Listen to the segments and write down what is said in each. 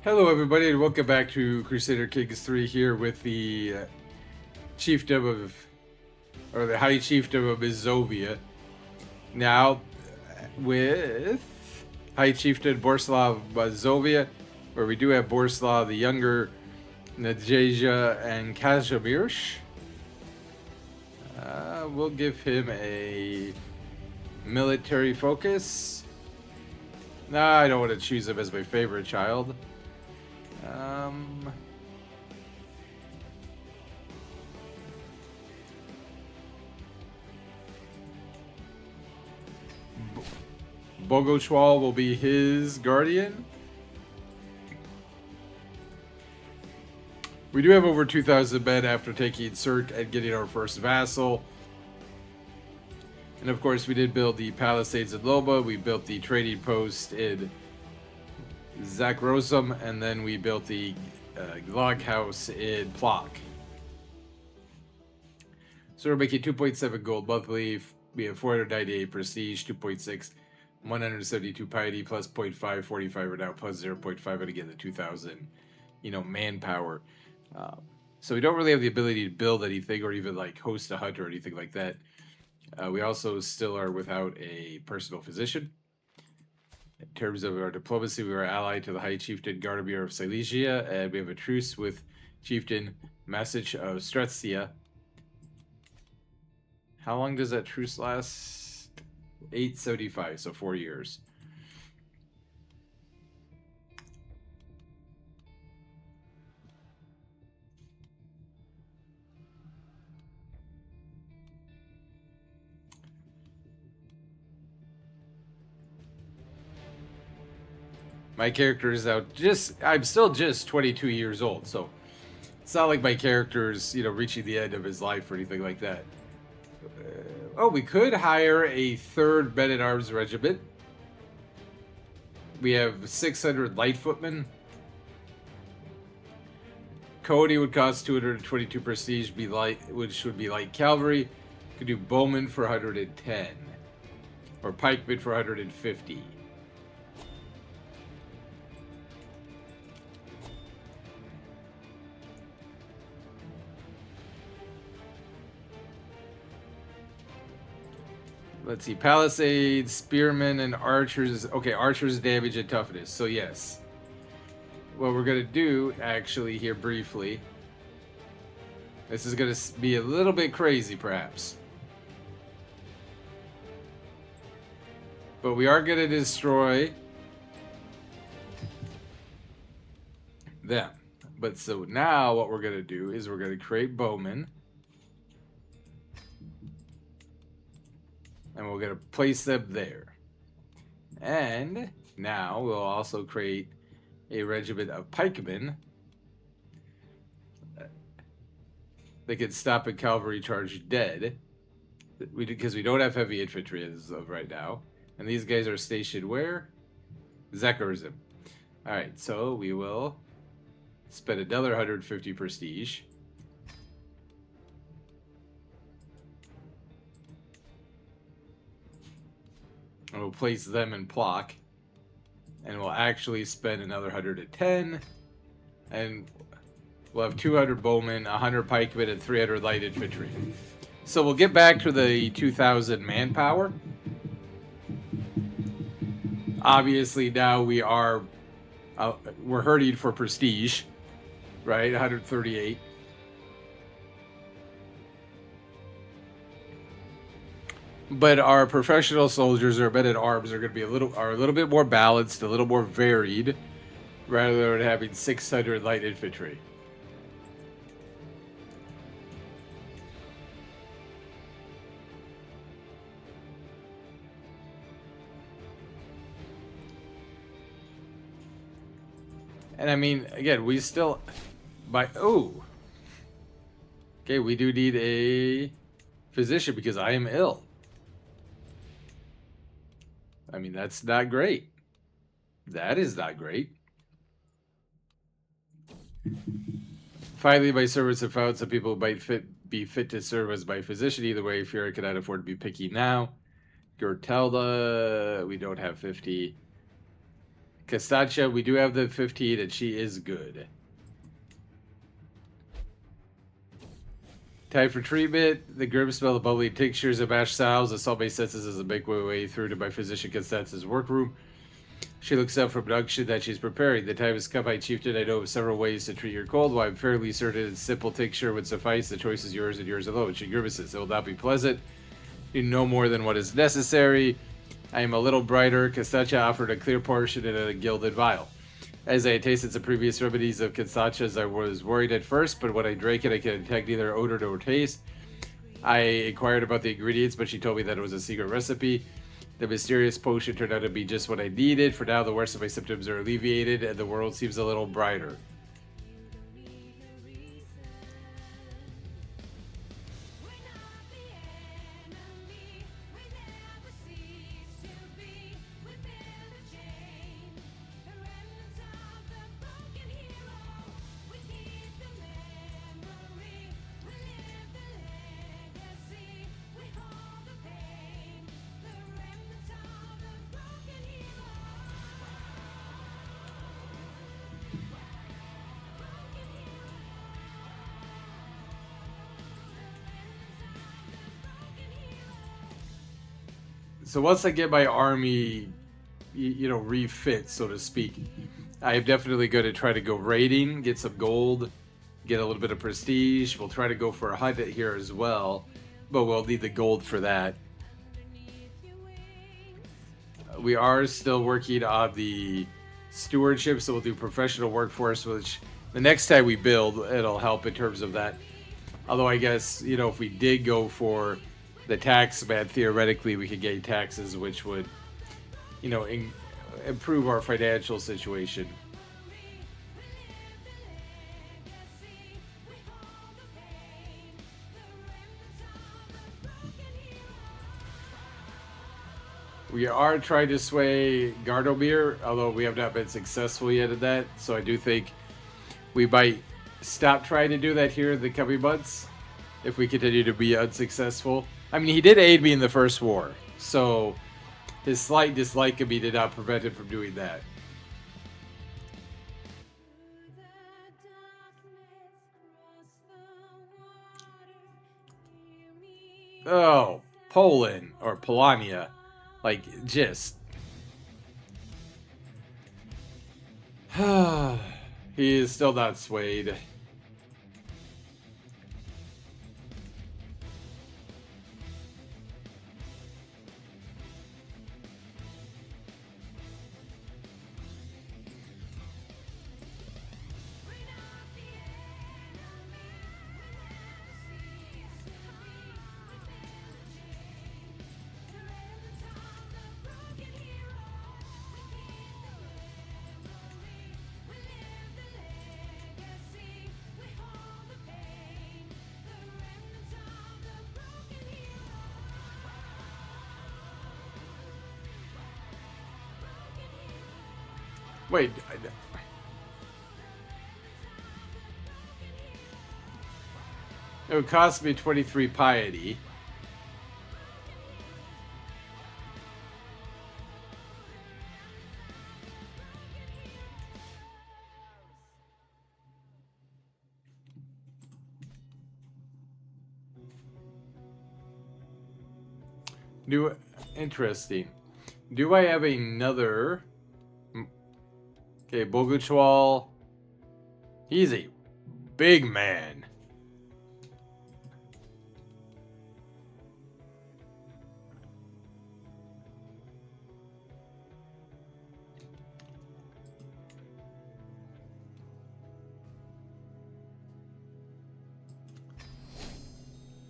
Hello, everybody, and welcome back to Crusader Kings 3 here with the Chiefdom of, or the High Chiefdom of Izovia. Now, with High Chieftain Borislav Mazovia, where we do have Borislav the Younger, Nadezhda, and Kazimierz. We'll give him a military focus. Nah, I don't want to choose him as my favorite child. Bogochwal will be his guardian. We do have over 2,000 men after taking Sirk and getting our first vassal. And of course, we did build the palisades in Loba. We built the trading post in Zakrosum, and then we built the log house in Plock. So we're making 2.7 gold monthly. We have 498 prestige, 2.6, 172 piety, plus 0.5, 45 right now, plus 0.5, and again the 2,000, manpower. So we don't really have the ability to build anything or even like host a hut or anything like that. We also still are without a personal physician. In terms of our diplomacy, we are allied to the High Chieftain Gardomir of Silesia, and we have a truce with Chieftain Message of Stretzia. How long does that truce last? 875, so 4 years. My character is out I'm still just 22 years old, so it's not like my character's, reaching the end of his life or anything like that. We could hire a third men-at-arms regiment. We have 600 light footmen. Cody would cost 222 prestige, which would be light cavalry. Could do bowmen for 110, or pikemen for 150. Let's see, palisades, spearmen, and archers. Okay, archers damage and toughness. So yes, what we're gonna do actually here briefly. This is gonna be a little bit crazy, perhaps, but we are gonna destroy them. But so now what we're gonna do is we're gonna create bowmen. And we're going to place them there. And now we'll also create a regiment of pikemen. They can stop a cavalry charge dead. Because we don't have heavy infantry as of right now. And these guys are stationed where? Zakrosum. Alright, so we will spend another 150 prestige. And we'll place them in Plock. And we'll actually spend another 110. And we'll have 200 bowmen, 100 pikemen, and 300 light infantry. So we'll get back to the 2,000 manpower. Obviously now we're hurting for prestige, right? 138. But our professional soldiers or men at arms are going to be a little bit more balanced, a little more varied, rather than having 600 light infantry. And I mean, again, we still okay, we do need a physician because I am ill. I mean, that's not great. That is not great. Finally, my servants have found some people who might be fit to serve as my physician. Either way, Fury cannot afford to be picky now. Gertelda, we don't have 50. Castacia, we do have the 15, and she is good. Time for treatment. The grim smell of bubbly tinctures and mashed salves assault my senses as I make my way through to my physician Constance's workroom. She looks up from production that she's preparing. The time has come, my chieftain. I know of several ways to treat your cold. While I'm fairly certain a simple tincture would suffice, the choice is yours and yours alone. She grimaces. It will not be pleasant. You know more than what is necessary. I am a little brighter. Castacia offered a clear portion in a gilded vial. As I had tasted some previous remedies of Castacia's, I was worried at first, but when I drank it, I could detect neither odor nor taste. I inquired about the ingredients, but she told me that it was a secret recipe. The mysterious potion turned out to be just what I needed. For now, the worst of my symptoms are alleviated, and the world seems a little brighter. So once I get my army, refit, so to speak, I am definitely going to try to go raiding, get some gold, get a little bit of prestige. We'll try to go for a hunt here as well, but we'll need the gold for that. We are still working on the stewardship, so we'll do professional workforce, which the next time we build, it'll help in terms of that. Although I guess, if we did go for the tax man, theoretically we could get taxes, which would, improve our financial situation. We are trying to sway Gardomir, although we have not been successful yet at that. So I do think we might stop trying to do that here in the coming months if we continue to be unsuccessful. I mean, he did aid me in the first war, so his slight dislike of me did not prevent him from doing that. Oh, Poland, or Polonia. Like, just... he is still not swayed. Wait. It would cost me 23 piety. Interesting. Do I have another... Okay, Boguchwal. He's a big man.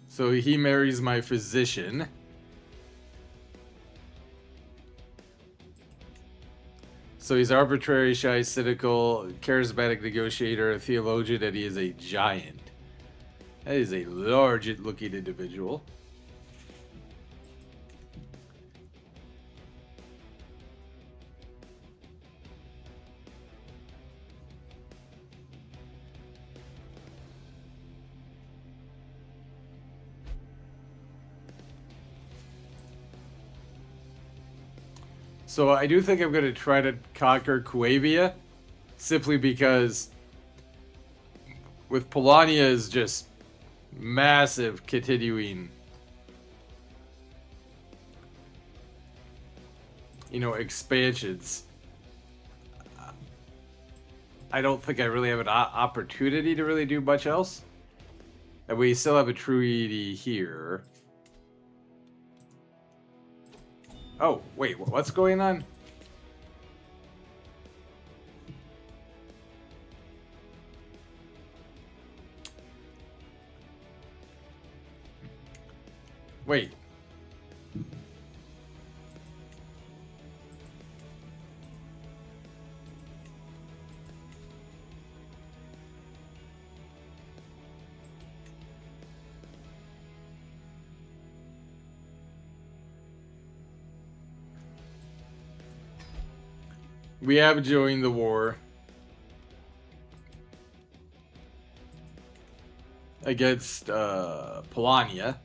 So he marries my physician. So he's arbitrary, shy, cynical, charismatic negotiator, a theologian, and he is a giant. That is a large-looking individual. So I do think I'm going to try to conquer Kuavia, simply because with Polania is just massive continuing, you know, expansions. I don't think I really have an opportunity to really do much else. And we still have a treaty here. Oh, wait, what's going on? Wait. We have joined the war against Polania.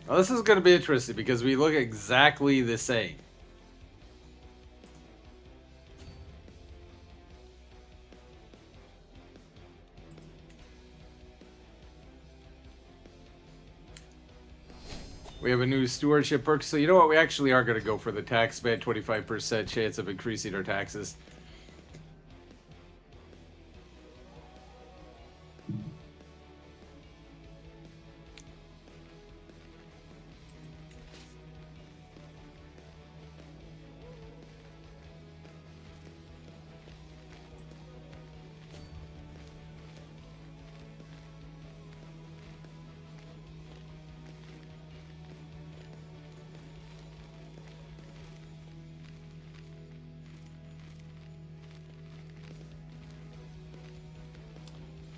Well, this is going to be interesting because we look exactly the same. We have a new stewardship perk, so you know what? We actually are going to go for the tax ban, 25% chance of increasing our taxes.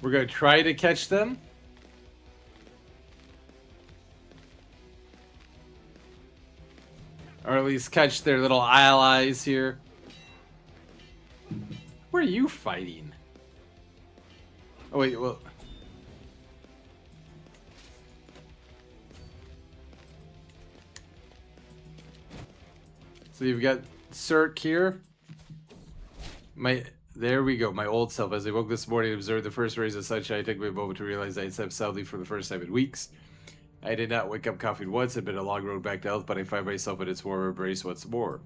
We're going to try to catch them. Or at least catch their little allies here. Where are you fighting? Oh, wait, well... So you've got Cirque here. There we go, my old self. As I woke this morning and observed the first rays of sunshine, I took me a moment to realize I had slept soundly for the first time in weeks. I did not wake up coughing once. It had been a long road back to health, but I find myself in its warm embrace once more.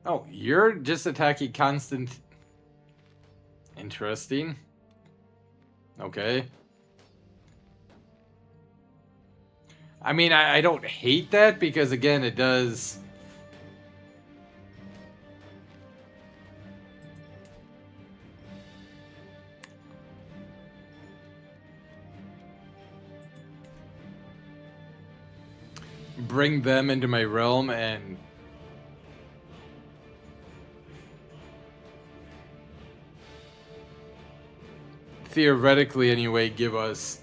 Oh, you're just attacking constant... Interesting. Okay. I mean, I don't hate that because, again, it does... bring them into my realm and... theoretically, anyway, give us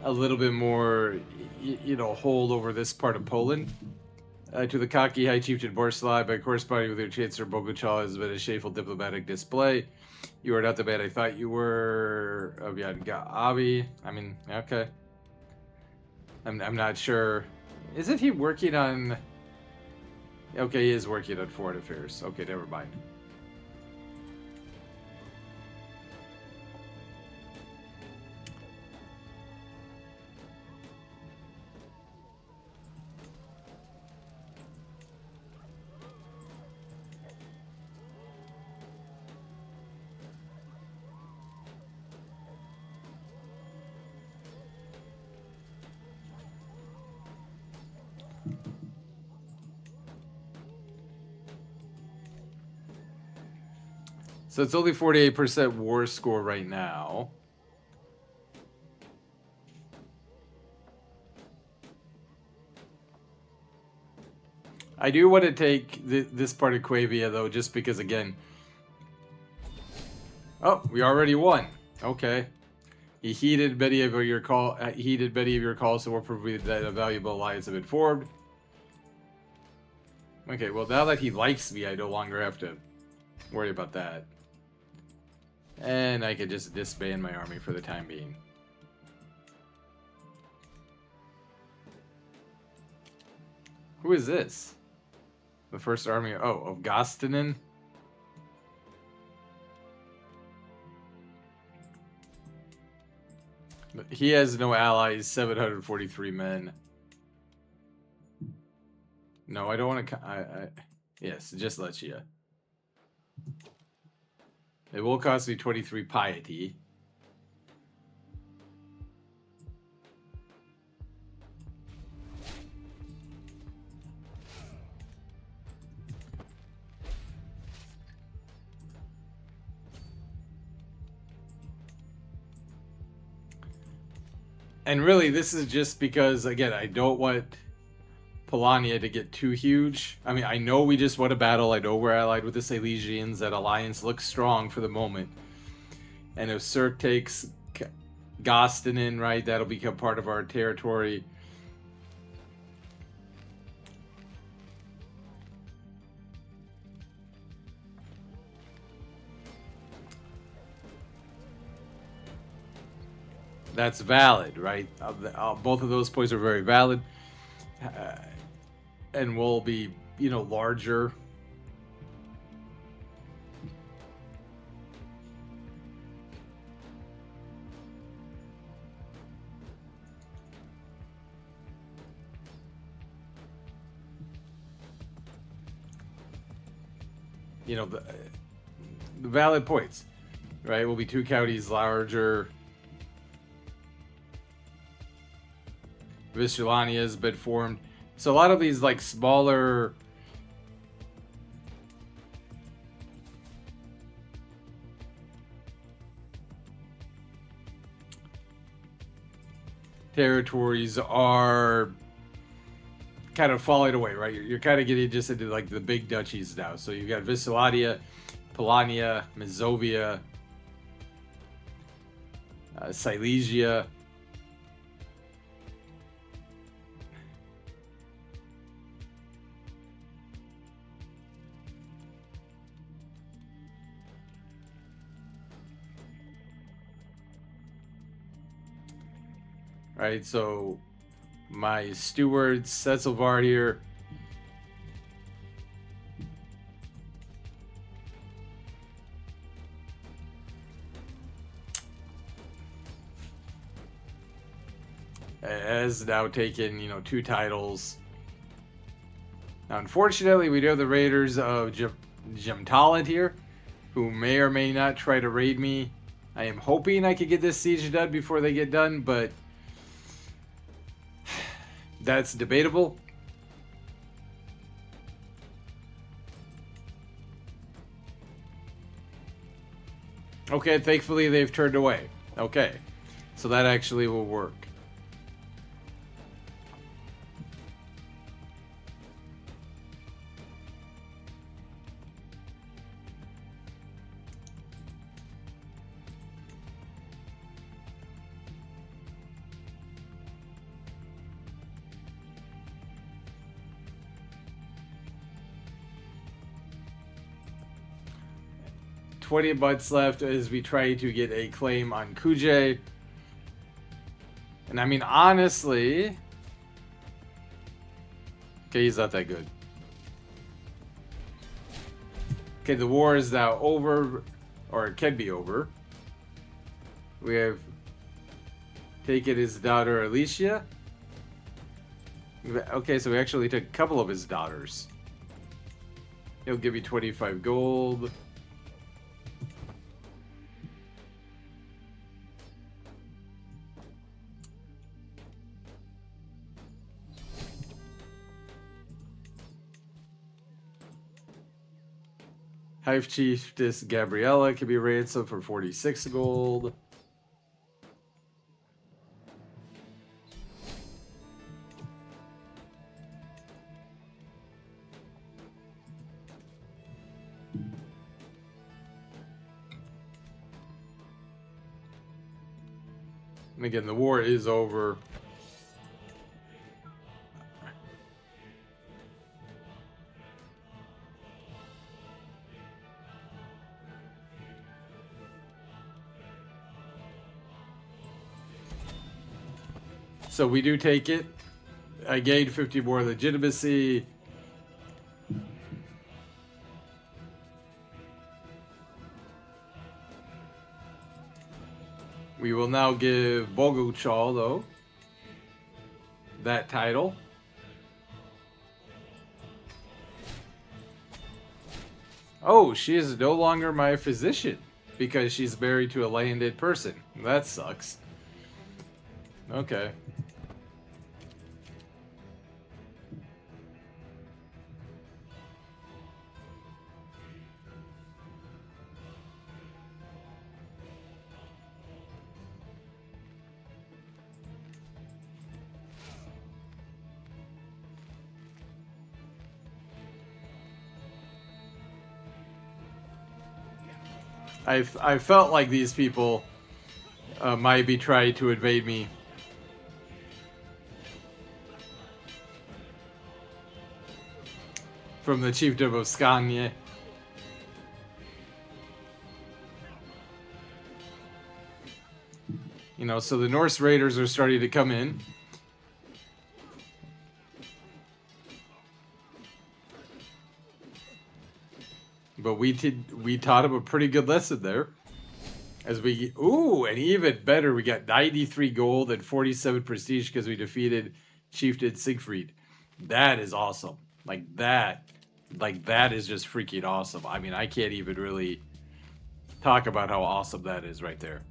a little bit more, you know, hold over this part of Poland. To the cocky High Chieftain Borslav, by corresponding with your Chancellor Boguchal, has been a shameful diplomatic display. You are not the man I thought you were. Abi. I mean, okay. I'm not sure. Isn't he working on... Okay, he is working on foreign affairs. Okay, never mind. So it's only 48% war score right now. I do want to take this part of Quavia, though, just because, again... Oh, we already won. Okay. He heeded many of your calls, so we're proving that a valuable alliance have been formed. Okay, well now that he likes me, I no longer have to worry about that. And I could just disband my army for the time being. Who is this? The first army, of Gostinin? He has no allies, 743 men. No, I don't want to... yes, just Lechia. It will cost me 23 piety. And really, this is just because, again, I don't want Polania to get too huge. I mean, I know we just won a battle. I know we're allied with the Silesians. That alliance looks strong for the moment. And if Cirque takes Gostinin, right, that'll become part of our territory. That's valid, right? Both of those points are very valid. And will be, larger. The valid points, right? Will be 2 counties larger. Vistulania has been formed. So a lot of these, like, smaller... territories are kind of falling away, right? You're kind of getting just into, like, the big duchies now. So you've got Vistuladia, Polania, Mazovia, Silesia. Right, so my steward, Setzelvard here. Has now taken, 2 titles. Now, unfortunately, we do have the Raiders of Jemtaland here, who may or may not try to raid me. I am hoping I could get this siege done before they get done, but that's debatable. Okay, thankfully they've turned away. Okay, so that actually will work. $20 months left as we try to get a claim on Kuje. And I mean, honestly... okay, he's not that good. Okay, the war is now over, or it can be over. We have taken his daughter Alicia. Okay, so we actually took a couple of his daughters. He'll give you 25 gold. Hive Chiefess Gabriella can be ransomed for 46 gold. And again, the war is over. So we do take it. I gained 50 more legitimacy. We will now give Bogochal, though, that title. Oh, she is no longer my physician because she's married to a landed person. That sucks. Okay. I felt like these people might be trying to invade me. From the Chiefdom of Scania. You know, so the Norse Raiders are starting to come in. But we taught him a pretty good lesson there. As we... Ooh, and even better, we got 93 gold and 47 prestige because we defeated Chieftain Siegfried. That is awesome. Like that is just freaking awesome. I mean, I can't even really talk about how awesome that is right there.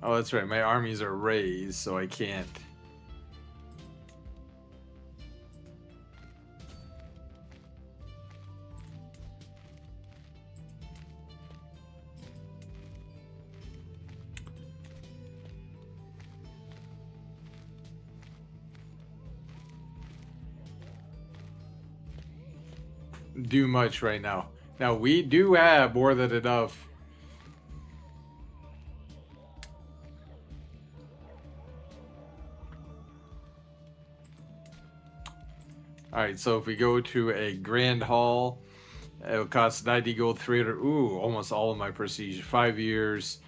Oh, that's right. My armies are raised, so I can't. Do much right now. Now, we do have more than enough. Alright, so if we go to a Grand Hall, it'll cost 90 gold, 300. Ooh, almost all of my prestige. 5 years,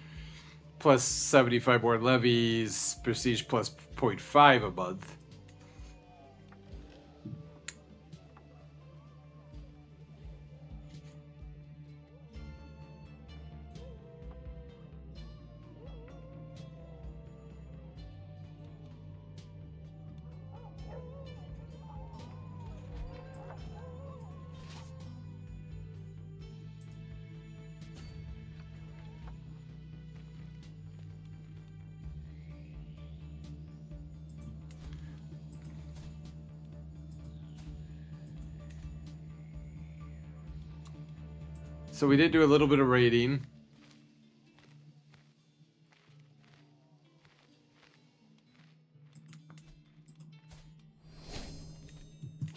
plus 75 more levies, prestige plus 0.5 a month. So we did do a little bit of raiding.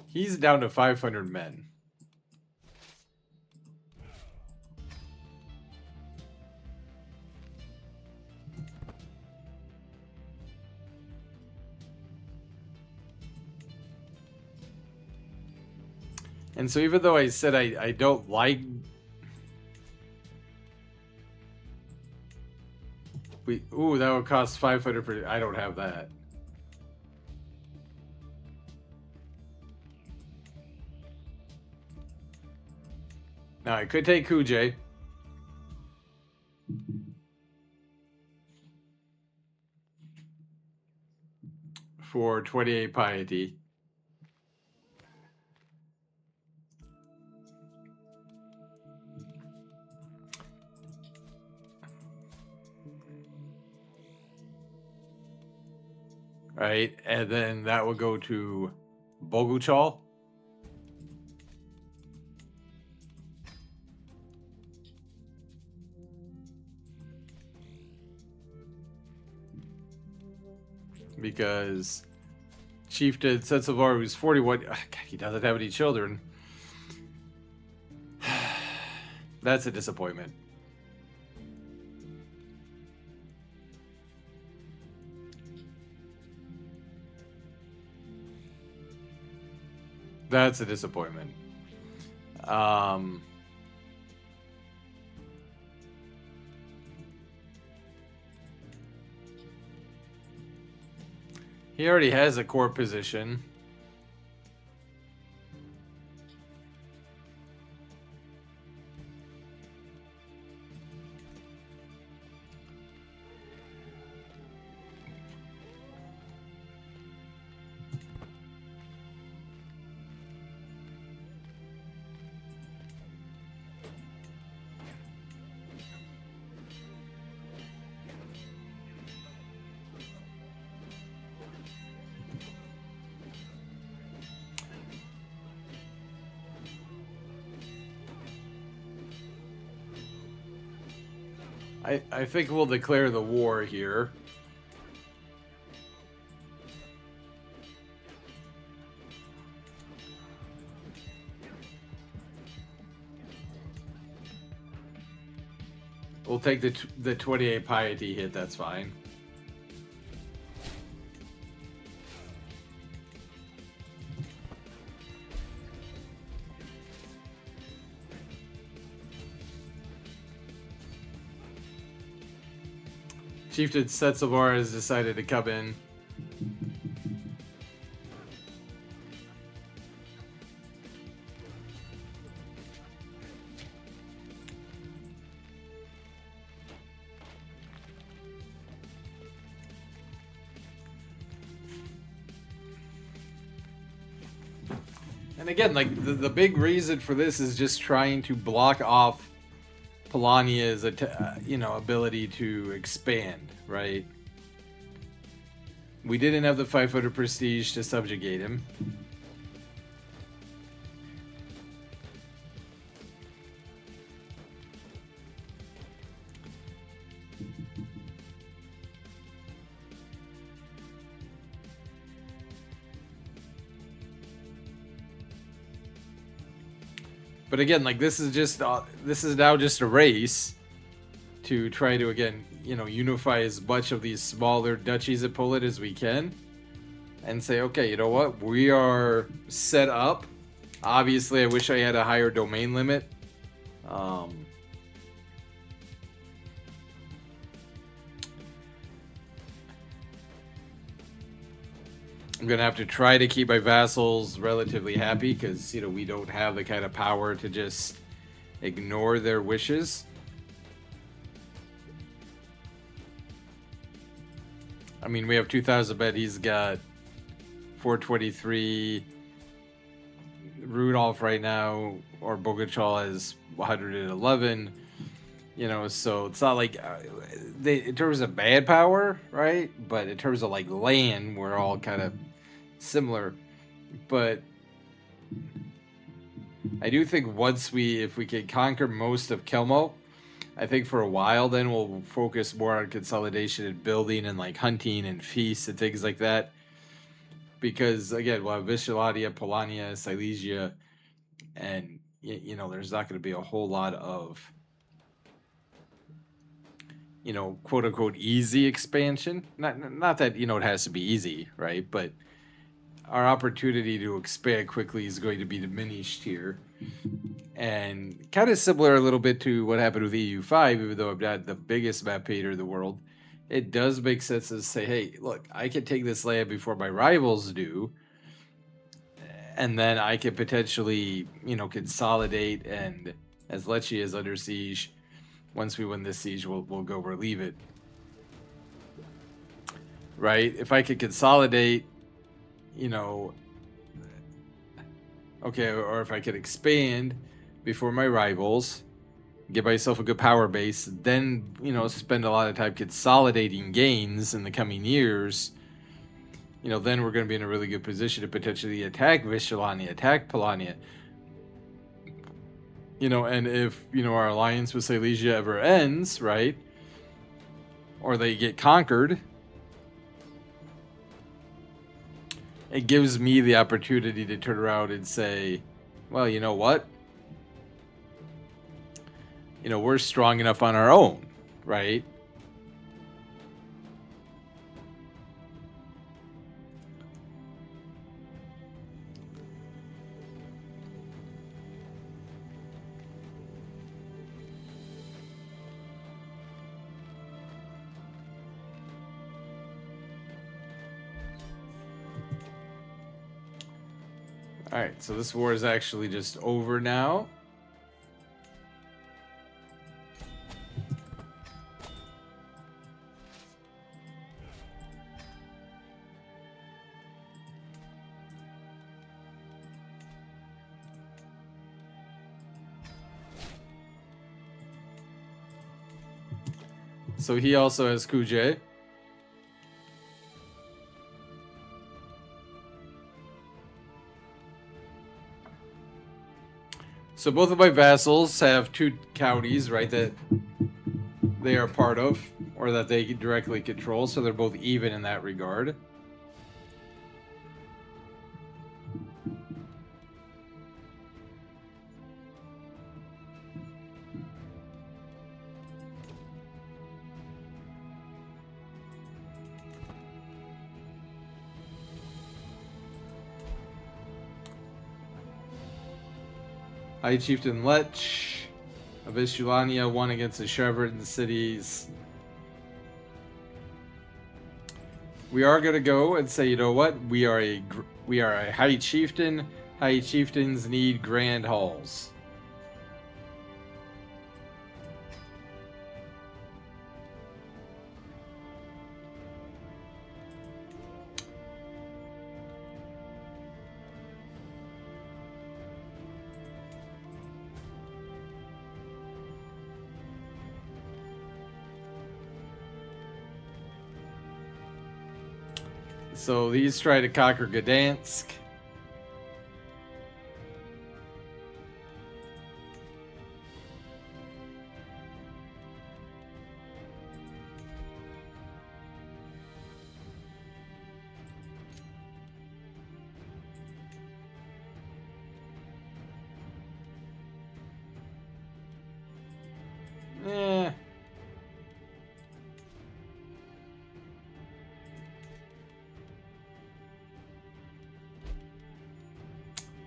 He's down to 500 men. And so even though I said I don't like... Ooh, that would cost 500 per... I don't have that. Now, I could take Kujay. For 28 piety. right? And then that would go to Boguchal. Because Chieftain Setsuvar, who's 41, God, he doesn't have any children. That's a disappointment. That's a disappointment. He already has a core position. I think we'll declare the war here. We'll take the 28 piety hit, that's fine. Chieftain Setsuvar has decided to come in. And again, like the big reason for this is just trying to block off Polania's ability to expand, right? We didn't have the 500 prestige to subjugate him. But again, like this is now just a race to try to again, unify as much of these smaller duchies of Poland as we can, and say, okay, you know what, we are set up. Obviously, I wish I had a higher domain limit. I'm gonna have to try to keep my vassals relatively happy because we don't have the kind of power to just ignore their wishes. I mean, we have 2,000 men. He's got 423. Rudolph right now, or Boguchal, has 111. So it's not like in terms of manpower, right? But in terms of like land, we're all kind of similar. But I do think if we can conquer most of Kelmo, I think for a while then we'll focus more on consolidation and building and like hunting and feasts and things like that. Because again, we'll have Vishladia, Polania, Silesia, and there's not going to be a whole lot of quote unquote easy expansion. Not that it has to be easy, right? But our opportunity to expand quickly is going to be diminished here. And kind of similar a little bit to what happened with EU5, even though I'm not the biggest map hater in the world, it does make sense to say, hey, look, I can take this land before my rivals do, and then I can potentially, consolidate, and as Lecce is under siege, once we win this siege, we'll go relieve it. Right? If I could consolidate, okay, or if I could expand before my rivals, get myself a good power base, then, spend a lot of time consolidating gains in the coming years, then we're going to be in a really good position to potentially attack Vishulania, attack Polania. And if, our alliance with Silesia ever ends, right? Or they get conquered, it gives me the opportunity to turn around and say, well, you know what? We're strong enough on our own, right? Alright, so this war is actually just over now. So he also has Kuje. So both of my vassals have 2 counties, right, that they are part of, or that they directly control, so they're both even in that regard. High Chieftain Lech of Vishulania won against the Shevrin cities. We are going to go and say, you know what? We are a High Chieftain. High Chieftains need grand halls. So these try to conquer Gdansk.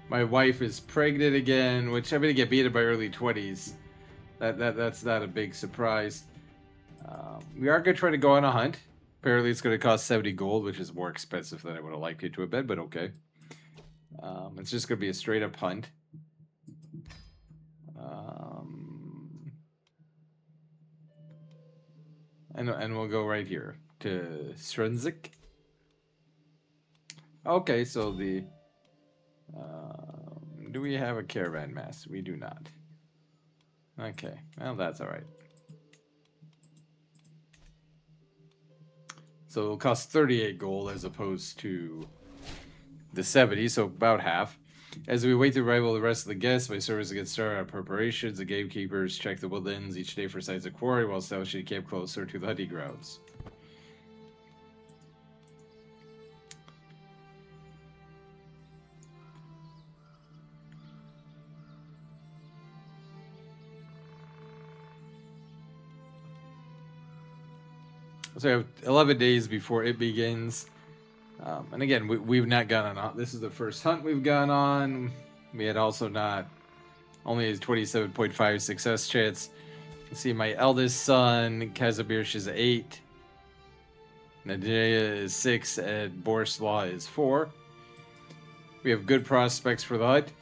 My wife is pregnant again, which I'm gonna get beaten by early 20s. That's not a big surprise. We are gonna try to go on a hunt. Apparently, it's gonna cost 70 gold, which is more expensive than I would have liked it to have been, but okay. It's just gonna be a straight up hunt. And we'll go right here to Strunzik. Okay, so the do we have a caravan mass? We do not. Okay, well that's all right. So it'll cost 38 gold as opposed to the 70, so about half. As we wait to arrival of the rest of the guests, my servants get started on preparations. The gamekeepers check the woodlands each day for signs of quarry while establishing a camp closer to the hunting grounds. So I have 11 days before it begins. And again, we've not gone on. This is the first hunt we've gone on. We had also not only a 27.5 success chance. You can see my eldest son, Kazimierz, is 8. Nadia is 6, and Borislaw is 4. We have good prospects for the hunt.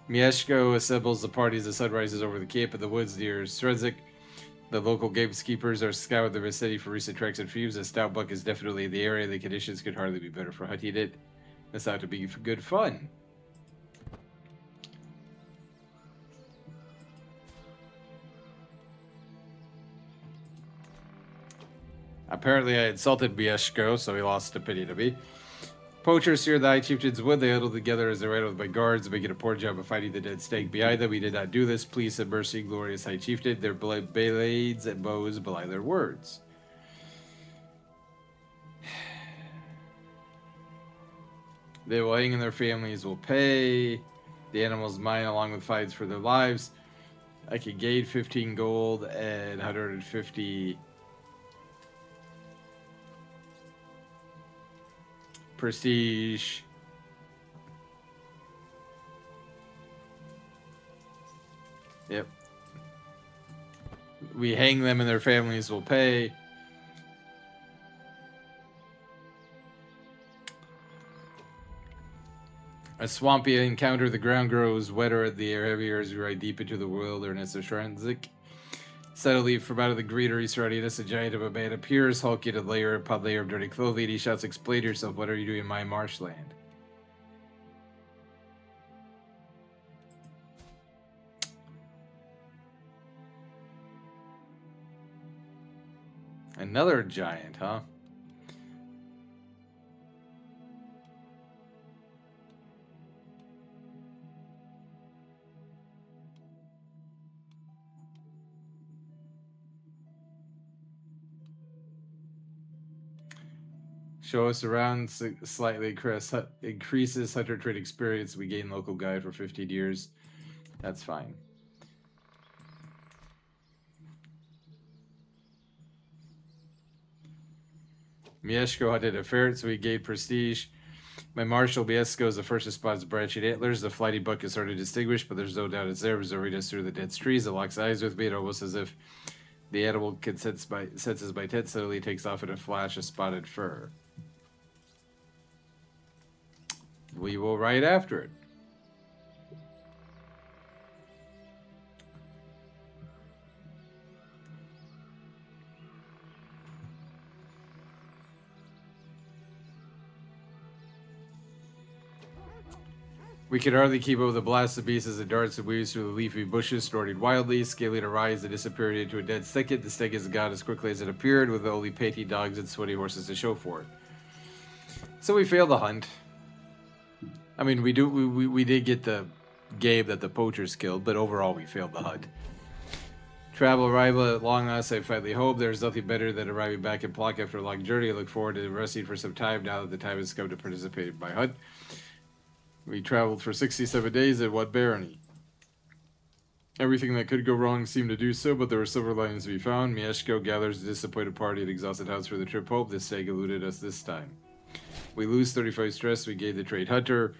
Mieszko assembles the party as the sun rises over the camp in the woods near Strunzik. The local gamekeepers are scouring the vicinity for recent tracks and fumes. A stout buck is definitely in the area. The conditions could hardly be better for hunting it. This ought to be good fun. Apparently I insulted Mieszko, so he lost opinion of me. Poachers here, the High Chieftains would. They huddled together as they ride with my guards, making a poor job of fighting the dead stag behind them. We did not do this. Please have mercy, glorious High Chieftain. Their blades and bows belie their words. They will hang and their families will pay. The animals mine along with fights for their lives. I could gain 15 gold and 150 prestige. Yep. We hang them and their families will pay. A swampy encounter, the ground grows wetter, the air heavier as we ride deep into the wilderness of Shranzik. Suddenly, from out of the greenery surrounding us, a giant of a man appears, hulking in layer upon layer of dirty clothing. He shouts, "Explain yourself, what are you doing in my marshland?" Another giant, huh? Show us around slightly, Chris. Increases hunter trade experience. We gain local guide for 15 years. That's fine. Mieszko hunted a ferret, so we gained prestige. My marshal Mieszko is the first to spot its branching antlers. The flighty buck is hard to distinguish, but there's no doubt it's there, observing us through the dense trees. It locks eyes with me, and almost as if the animal senses my tent, suddenly takes off in a flash of spotted fur. We will ride after it. We could hardly keep up with the blast of beasts as it darts and weaves through the leafy bushes, snorting wildly, scaling a rise and disappearing into a dense thicket. The stag is gone as quickly as it appeared, with only painting dogs and sweaty horses to show for it. So we failed the hunt. I mean, we did get the game that the poachers killed, but overall we failed the hunt. Travel arrival at long last, I finally hope. There's nothing better than arriving back in Plock after a long journey. I look forward to resting for some time now that the time has come to participate in my hunt. We traveled for 67 days at one barony. Everything that could go wrong seemed to do so, but there were silver linings to be found. Mieszko gathers a disappointed party and exhausted house for the trip home. This stag eluded us this time. We lose 35 stress. We gain the trade hunter.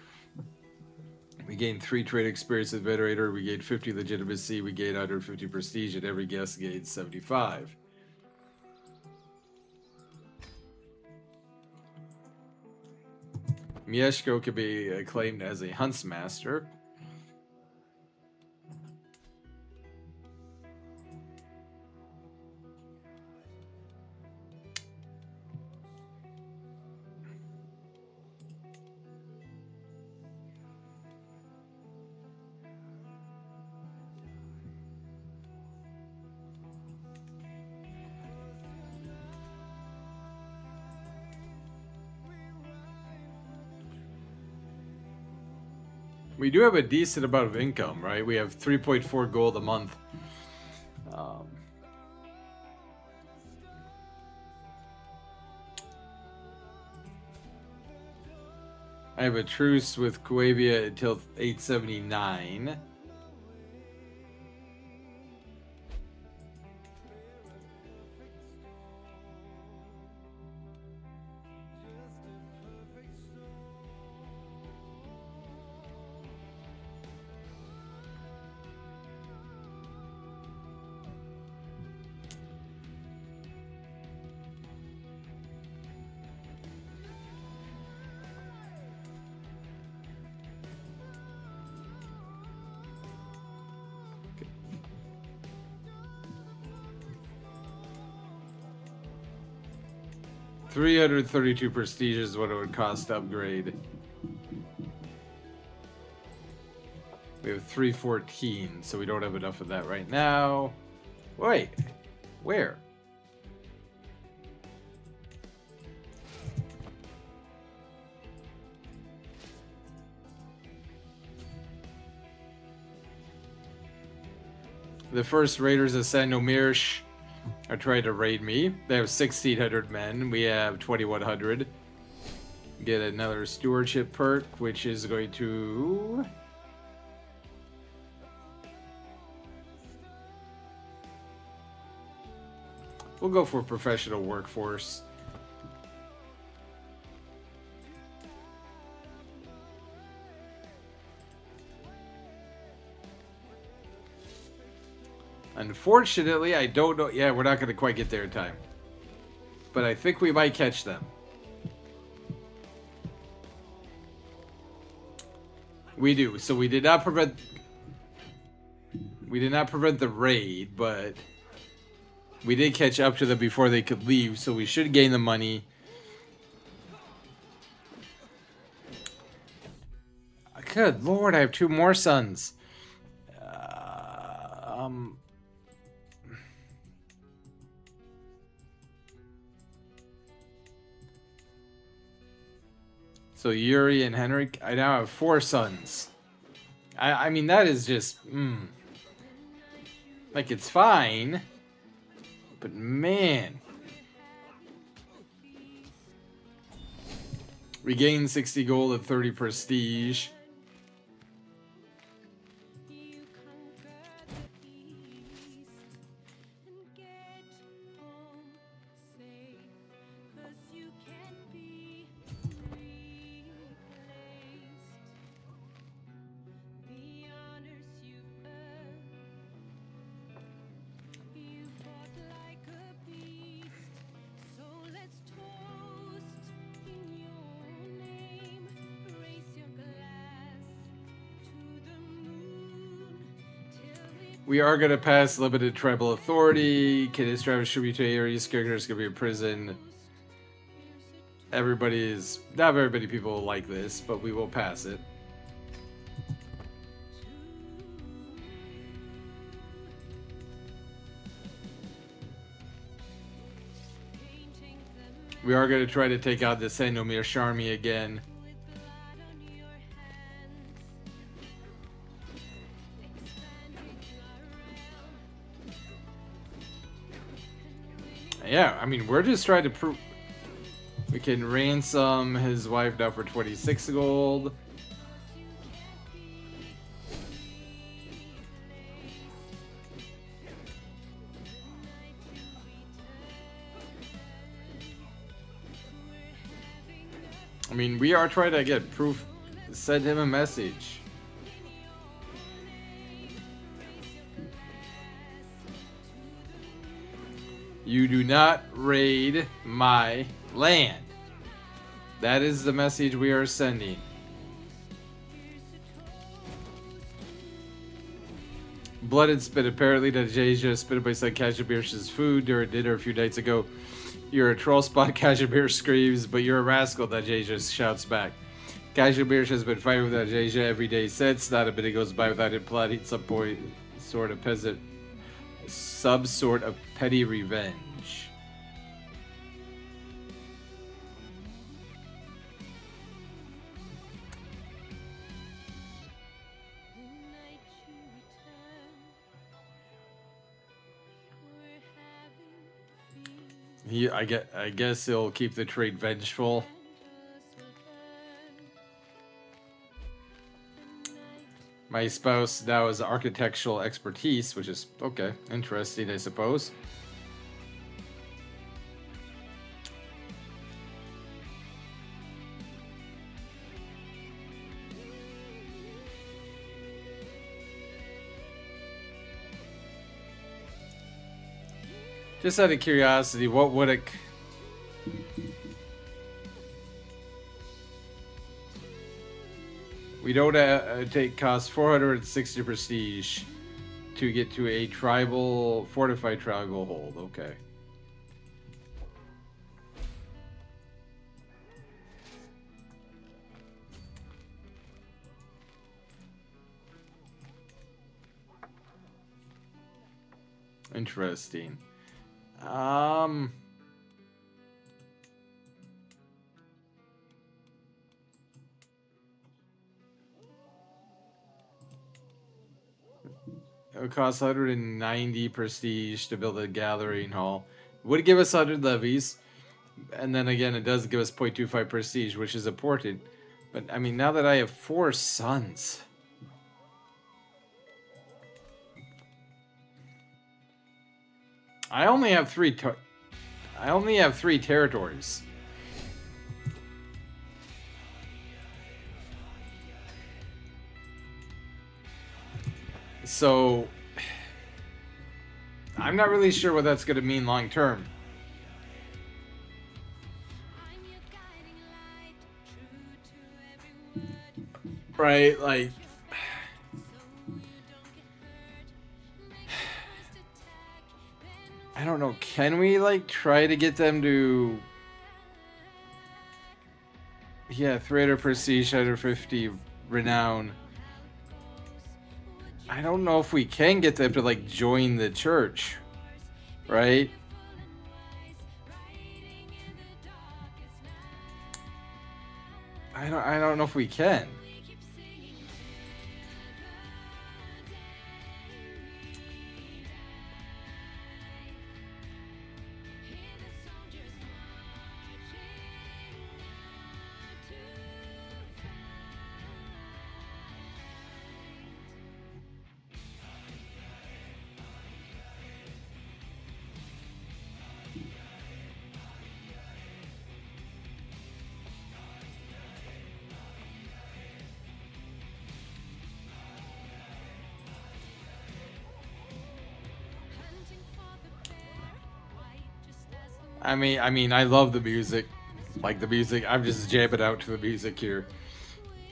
We gain 3 trade experience as venerator. We gain 50 legitimacy. We gain 150 prestige, and every guest gains 75. Mieszko can be acclaimed as a huntsmaster. We do have a decent amount of income, right? We have 3.4 gold a month. I have a truce with Kuavia until 879. $332 prestige is what it would cost to upgrade. We have 314, so we don't have enough of that right now. Wait, where? The first raiders of Sandomirsh are trying to raid me. They have 1,600 men. We have 2,100. Get another stewardship perk, which is going to... We'll go for professional workforce. Unfortunately, I don't know. Yeah, we're not going to quite get there in time. But I think we might catch them. We do. So we did not prevent... We did not prevent the raid, but... We did catch up to them before they could leave, so we should gain the money. Good lord, I have 2 more sons. So Yuri and Henrik, I now have 4 sons. I mean, that is just... Like, it's fine. But man. We gained 60 gold and 30 prestige. We are going to pass limited tribal authority. Kiddies Travis should be to areas. Characters going to be in prison. Not very many people like this, but we will pass it. We are going to try to take out the Sandomirsh army again. Yeah, I mean, we're just trying to prove... We can ransom his wife now for 26 gold. I mean, we are trying to get proof. Send him a message. You do not raid my land. That is the message we are sending. Blood and spit. Apparently, Nadeja spit by son Kazimier's food during dinner a few nights ago. You're a troll spot, Kazimir screams, but you're a rascal, Nadeja shouts back. Kazimir has been fighting with Nadeja every day since. Not a minute goes by without him plotting some sort of petty revenge. I guess he'll keep the trade vengeful. My spouse now has architectural expertise, which is, okay, interesting, I suppose. Just out of curiosity, what would it... We don't cost 460 prestige to get to a fortified tribal hold. Okay. Interesting. It would cost 190 prestige to build a gathering hall. It would give us 100 levies. And then again, it does give us 0.25 prestige, which is important. But, I mean, now that I have 4 sons... I only have 3 territories. So I'm not really sure what that's going to mean long term. Right, like I don't know, can we like try to get them to 300 prestige, 150 renown. I don't know if we can get them to like join the church, right? I don't know if we can. I mean, I love the music. Like the music, I'm just jamming out to the music here.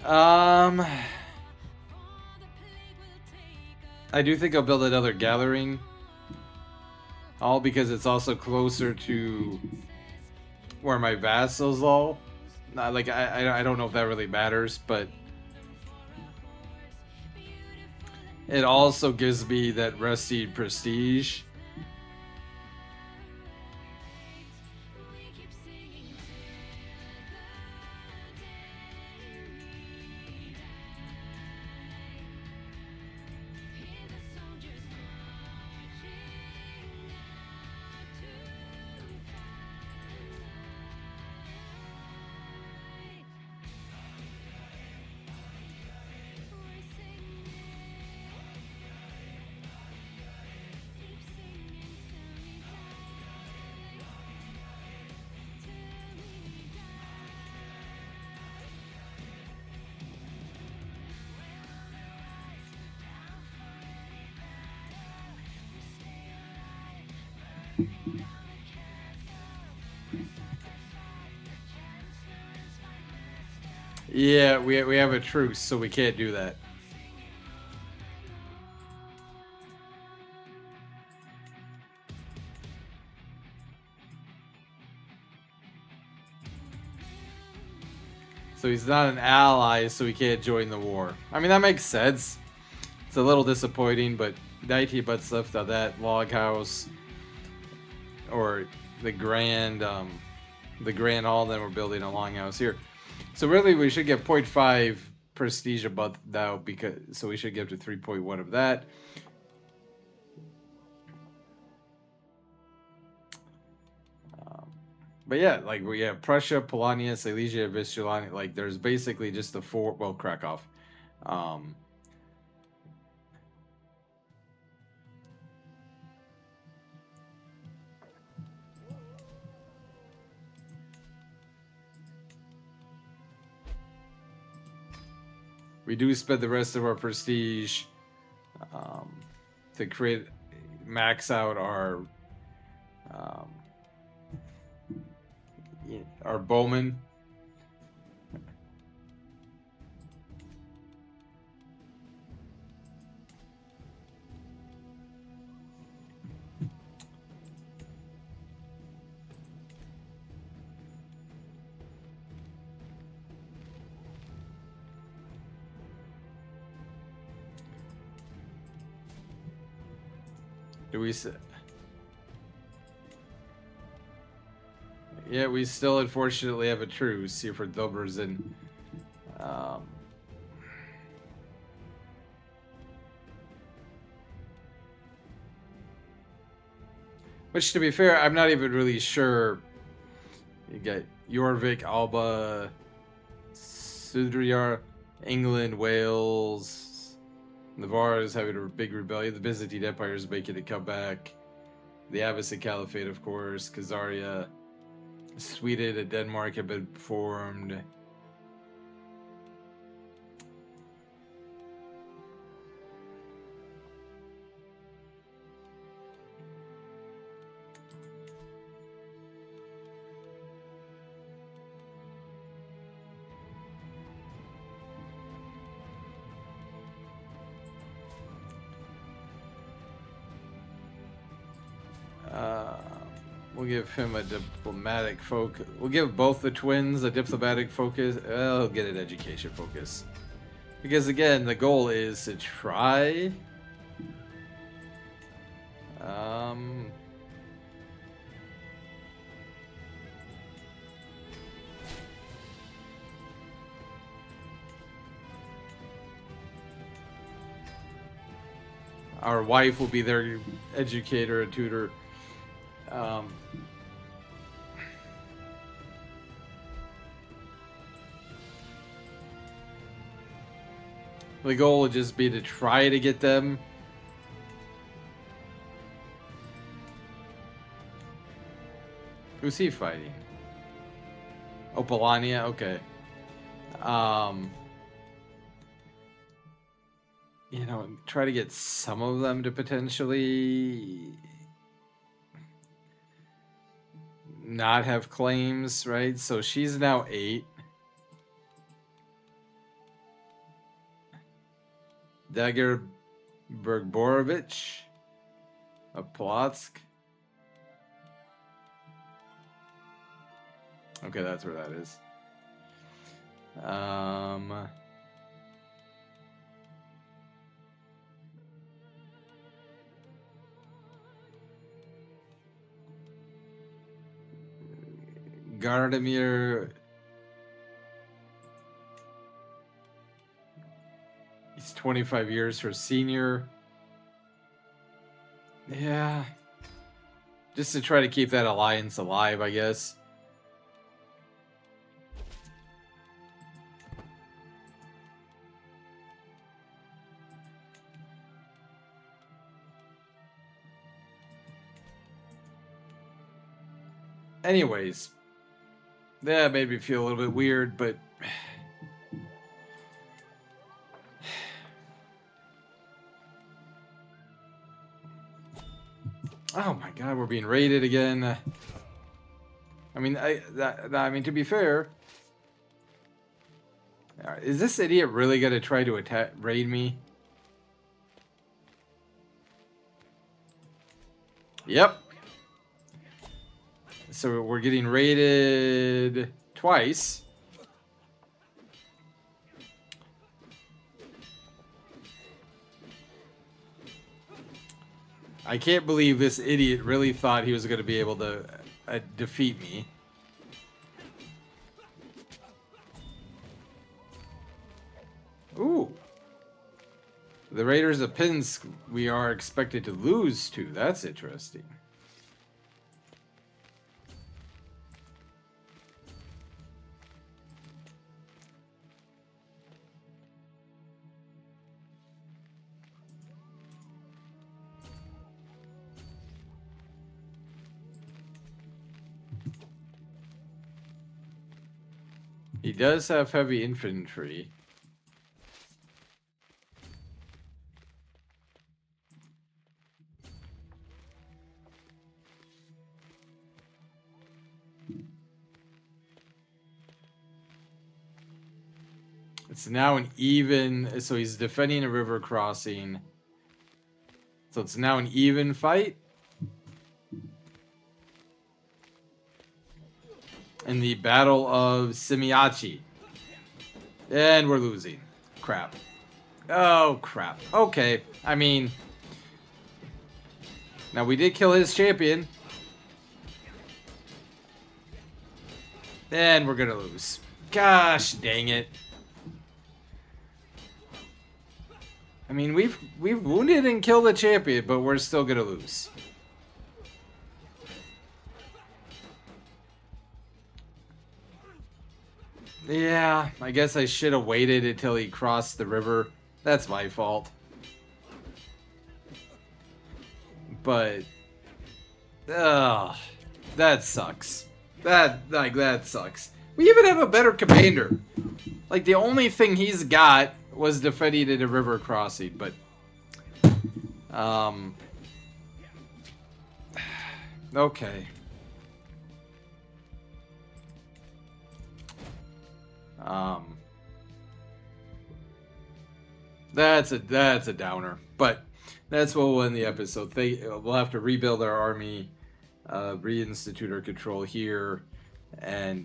I do think I'll build another gathering. All because it's also closer to where my vassals all. Like I don't know if that really matters, but it also gives me that rusty prestige. Yeah, we have a truce, so we can't do that. So he's not an ally, so he can't join the war. I mean, that makes sense. It's a little disappointing, but 90 butts left on that log house. Or the grand hall, then we're building a longhouse here. So really, we should get 0.5 prestige a month now, so we should get to 3.1 of that. But yeah, like we have Prussia, Polania, Silesia, Vistulania. Like there's basically just the 4. Well, Krakow. We do spend the rest of our prestige to max out our bowmen. Do we? Yeah, we still unfortunately have a truce here for Dobrzen. Which, to be fair, I'm not even really sure. You got Jorvik, Alba, Sudriyar, England, Wales, Navarre is having a big rebellion. The Byzantine Empire is making a comeback. The Abbasid Caliphate, of course. Khazaria, Sweden and Denmark have been formed. We'll give him a diplomatic focus. We'll give both the twins a diplomatic focus. I'll get an education focus. Because again, the goal is to try. Our wife will be their educator and tutor. The goal would just be to try to get them. Who's he fighting? Oh, Polania? Okay. You know, try to get some of them to potentially not have claims, right? So she's now 8. Dagger Bergborovich of Polotsk. Okay, that's where that is. Gardemir. He's 25 years her senior. Yeah. Just to try to keep that alliance alive, I guess. Anyways. That made me feel a little bit weird, but... Oh my god, we're being raided again. I mean, I mean, to be fair... Is this idiot really going to try to raid me? Yep. So we're getting raided twice. I can't believe this idiot really thought he was going to be able to defeat me. Ooh. The Raiders of Pinsk we are expected to lose to. That's interesting. He does have heavy infantry. It's now an even, so he's defending a river crossing. So it's now an even fight. In the Battle of Simiachi. And we're losing. Crap. Oh, crap. Okay. I mean... Now, we did kill his champion. And we're gonna lose. Gosh, dang it. I mean, we've wounded and killed the champion, but we're still gonna lose. Yeah, I guess I should have waited until he crossed the river. That's my fault. But, ugh, that sucks. That sucks. We even have a better commander. Like, the only thing he's got was defending at a river crossing, but, okay. That's a downer, but that's what will end the episode. We'll have to rebuild our army, reinstitute our control here, and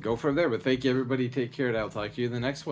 go from there. But thank you, everybody. Take care, and I'll talk to you in the next one.